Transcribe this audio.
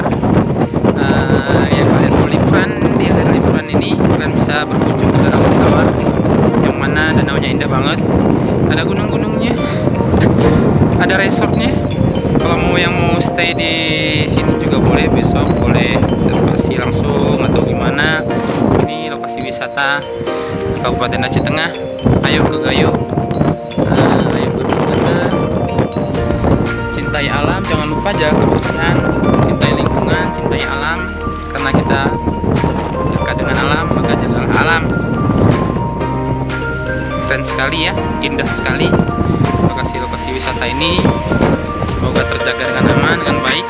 luar. Yang kalian mau liburan di akhir liburan ini, kalian bisa berkunjung ke Danau Toba, yang mana danaunya indah banget. Ada gunung-gunungnya, ada resortnya. Kalau yang mau stay di sini juga boleh, besok boleh reservasi langsung atau gimana. Ini lokasi wisata Kabupaten Aceh Tengah. Ayo ke Gayo, ayo berwisata, cintai alam, jangan lupa jaga kebersihan, cintai lingkungan, cintai alam, karena kita dekat dengan alam maka jagalah alam. Keren sekali ya, indah sekali lokasi-lokasi wisata ini. Semoga terjaga dengan aman, dengan baik.